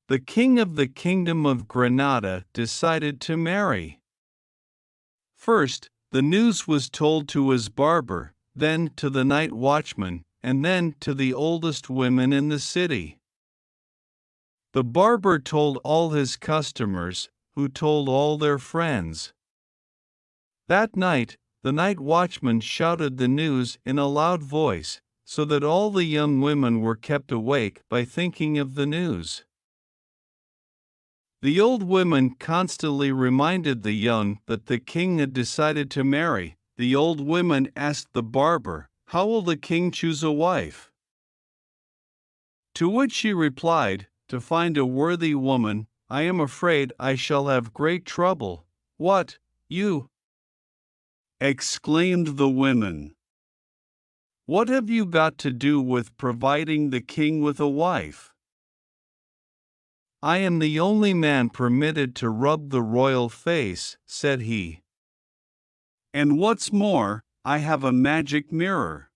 The king of the Kingdom of Granada decided to marry. First, the news was told to his barber, then to the night watchman, and then to the oldest women in the city. The barber told all his customers, who told all their friends. That night, the night watchman shouted the news in a loud voice, so that all the young women were kept awake by thinking of the news. The old women constantly reminded the young that the king had decided to marry. The old women asked the barber, "How will the king choose a wife?" To which she replied, "To find a worthy woman, I am afraid I shall have great trouble." "What, you?" exclaimed the women. "What have you got to do with providing the king with a wife?" "I am the only man permitted to rub the royal face," said he. "And what's more, I have a magic mirror.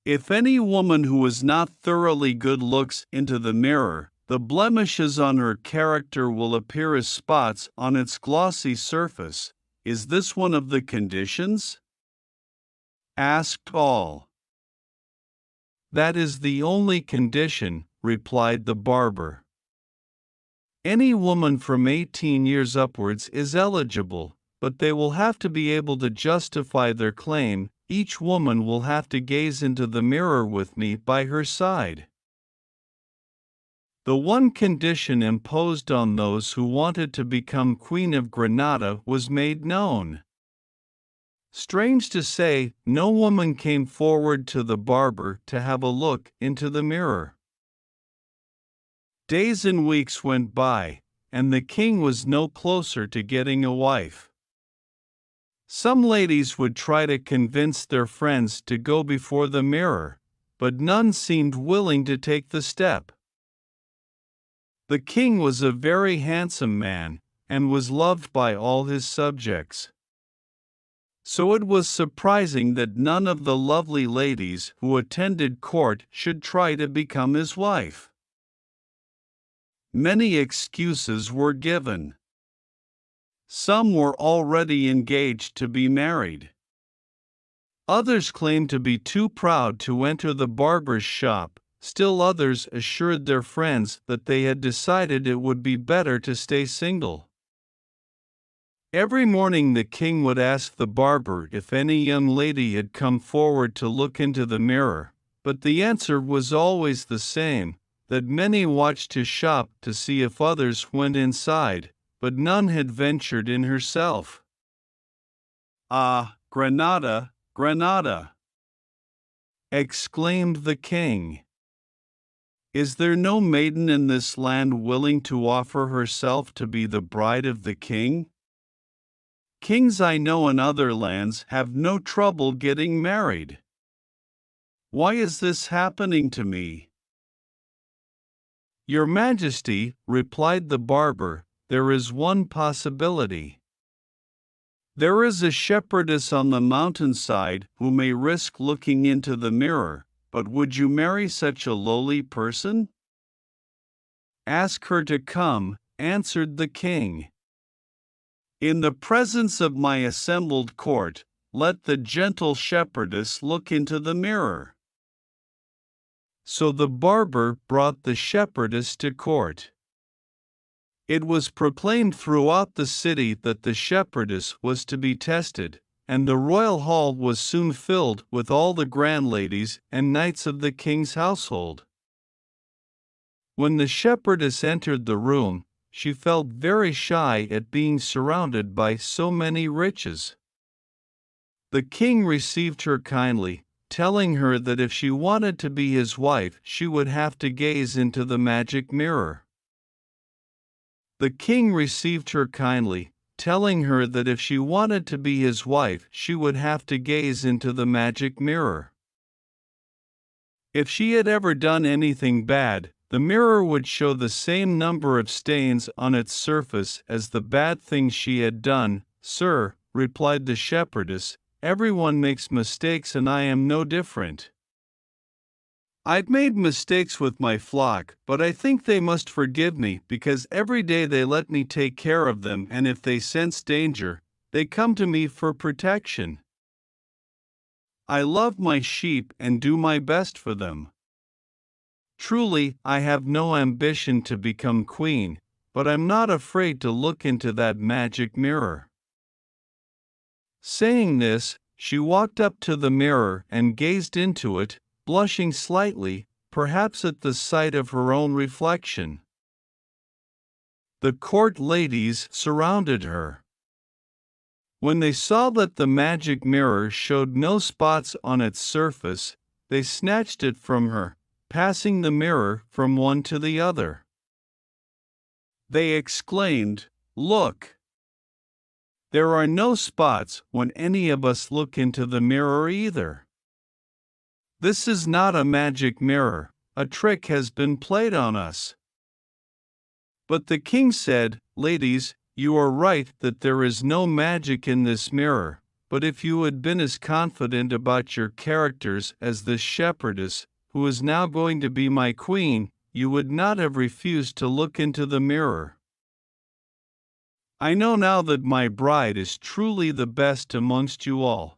If any woman who is not thoroughly good looks into the mirror, the blemishes on her character will appear as spots on its glossy surface. Is this one of the conditions?" asked all. "That is the only condition," replied the barber. "Any woman from 18 years upwards is eligible, but they will have to be able to justify their claim. Each woman will have to gaze into the mirror with me by her side." The one condition imposed on those who wanted to become Queen of Granada was made known. Strange to say, no woman came forward to the barber to have a look into the mirror. Days and weeks went by, and the king was no closer to getting a wife. Some ladies would try to convince their friends to go before the mirror, but none seemed willing to take the step. The king was a very handsome man, and was loved by all his subjects. So it was surprising that none of the lovely ladies who attended court should try to become his wife. Many excuses were given. Some were already engaged to be married. Others claimed to be too proud to enter the barber's shop. Still others assured their friends that they had decided it would be better to stay single. Every morning the king would ask the barber if any young lady had come forward to look into the mirror, but the answer was always the same, that many watched his shop to see if others went inside, but none had ventured in herself. "Ah, Granada, Granada!" exclaimed the king. "Is there no maiden in this land willing to offer herself to be the bride of the king? Kings I know in other lands have no trouble getting married. Why is this happening to me?" "Your Majesty," replied the barber, "there is one possibility. There is a shepherdess on the mountainside who may risk looking into the mirror. But would you marry such a lowly person?" "Ask her to come," answered the king. "In the presence of my assembled court, let the gentle shepherdess look into the mirror." So the barber brought the shepherdess to court. It was proclaimed throughout the city that the shepherdess was to be tested, and the royal hall was soon filled with all the grand ladies and knights of the king's household. When the shepherdess entered the room, she felt very shy at being surrounded by so many riches. The king received her kindly, telling her that if she wanted to be his wife, she would have to gaze into the magic mirror. The king received her kindly, telling her that if she wanted to be his wife, she would have to gaze into the magic mirror. If she had ever done anything bad, the mirror would show the same number of stains on its surface as the bad things she had done. "Sir," replied the shepherdess, everyone makes mistakes and I am no different. I've made mistakes with my flock, but I think they must forgive me because every day they let me take care of them, and if they sense danger, they come to me for protection. I love my sheep and do my best for them. Truly, I have no ambition to become queen, but I'm not afraid to look into that magic mirror. Saying this, she walked up to the mirror and gazed into it, blushing slightly, perhaps at the sight of her own reflection. The court ladies surrounded her. When they saw that the magic mirror showed no spots on its surface, they snatched it from her, passing the mirror from one to the other. They exclaimed, "Look! There are no spots when any of us look into the mirror either. This is not a magic mirror, a trick has been played on us." But the king said, "Ladies, you are right that there is no magic in this mirror, but if you had been as confident about your characters as this shepherdess, who is now going to be my queen, you would not have refused to look into the mirror. I know now that my bride is truly the best amongst you all."